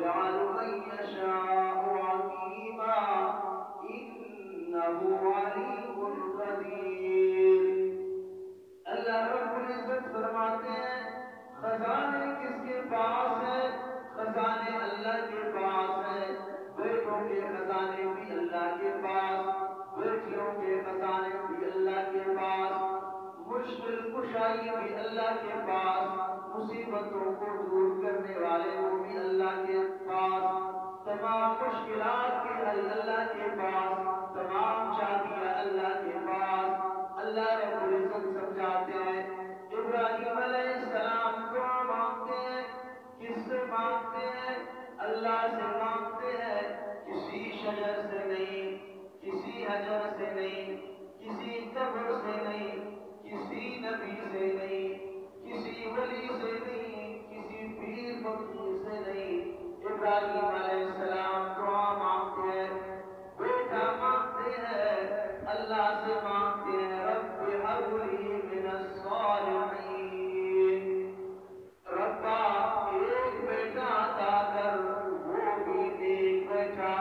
ويجعل من يشاء عقيما إنه عليم قدير. اللہ رب العزت فرماتے ہیں خزانے کس کے پاس ہے؟ خزانے اللہ کے پاس ہے. بیٹوں کے خزانے بھی اللہ کے پاس، بیٹیوں کے خزانے بھی اللہ کے پاس، مشکل کشائی بھی اللہ کے پاس، مصیبتوں کو دور کرنے والے وہ بھی اللہ کے پاس، تمام مشکلات کے حل اللہ کے پاس، تمام چابیاں اللہ کے پاس. اللہ رب العزت سمجھاتے ہیں ابراہیم علیہ السلام دعا مانگتے ہیں، کس سے مانگتے ہیں؟ اللہ سے مانگتے ہیں، کسی شجر سے نہیں، کسی حجر سے نہیں، کسی قبر سے نہیں، کسی نبی سے نہیں، کسی ولی سے نہیں، کسی پیر فقیر سے نہیں. ابراہیم علیہ السلام دعا مانگتے ہیں، بیٹا مانگتے ہیں، اللہ سے مانگتے ہیں رب هب لي من الصالحین. ربا ایک بیٹا عطا کر، وہ بھی ایک بیٹا.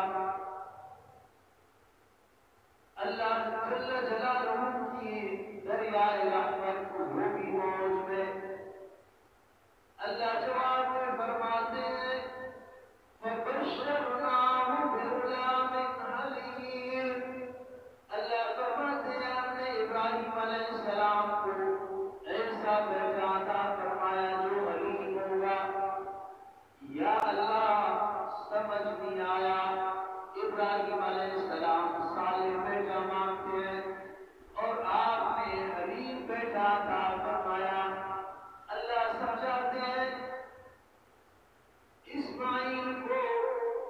اللہ جل جلالہ کی دریائے رحمت وہ بھی موج میں. اللہ جواب میں فرماتے ہیں فبشرناہ بغلام حلیم. اللہ فرماتے ہیں ہم نے ابراہیم علیہ السلام کو ایسا بیٹا عطا فرمایا جو حلیم ہوگا. یا اللہ سمجھ نہیں آیا، ابراہیم علیہ السلام صالح بیٹا مانگتے ہیں اور آپ نے حلیم بیٹا عطا فرمایا. اللہ سمجھاتے ہیں اسماعیل کو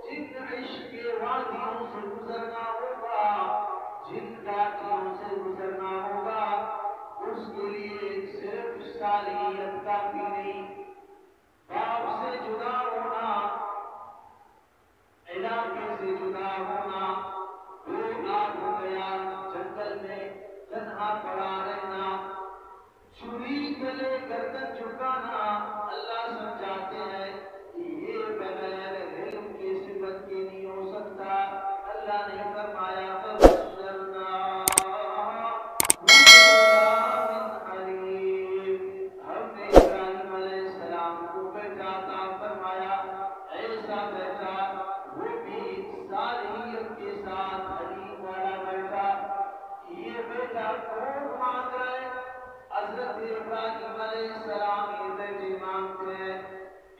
جن عشق کے وادیوں سے گزرنا ہوگا، جن گھاٹیوں سے گزرنا ہوگا، اس کے لیے صرف صالحیت کافی نہیں. باپ سے جدا ہونا، علاقے سے جدا ہونا، وہ آگ ہو گیا، جنگل میں تنہا پڑا رہنا، چھری گلے گردن جھکانا. اللہ سمجھاتے ہیں یہ بغیر علم کی صفت کے نہیں ہو سکتا. اللہ نے فرمایا فبشرناہ بغلام حلیم. ہم نے ابراہیم علیہ السلام کو بیٹا عطا فرمایا، ایسا بیٹا وہ بھی صالحیت کے ساتھ حلیم والا بیٹا. یہ بیٹا کون مانگ رہا ہے؟ حضرت ابراہیم علیہ السلام یہ بیٹے مانگتے ہیں.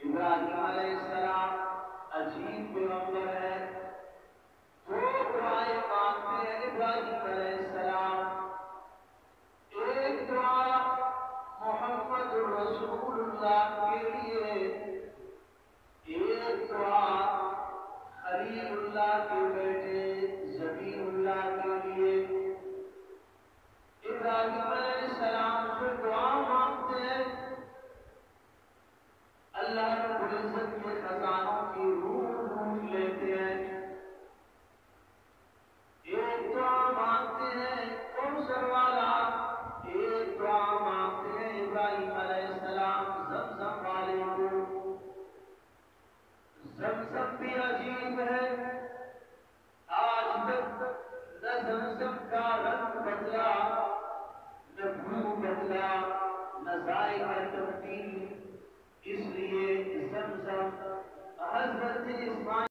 ابراہیم علیہ السلام عجیب پیغمبر ہے، دو دعائیں مانگتے ہیں ابراہیم علیہ السلام. ایک دعا محمد رسول اللہ کے لیے، ایک دعا خلیل اللہ کے بیٹے ذبیح اللہ کے لیے. ابراہیم علیہ السلام سے دعا مانگتے ہیں، اللہ رب العزت کے خزانوں کی روح ڈھونڈ لیتے ہیں. ایک دعا مانگتے ہیں کوثر والا، ایک دعا مانگتے ہیں ابراہیم علیہ السلام زمزم والے کو. زمزم بھی عجیب ہے، آج تک نہ زمزم کا رنگ بدلا، نہ بو بدلا، نہ ذائقہ تبدیل. اس لیے زمزم حضرت اسماعیل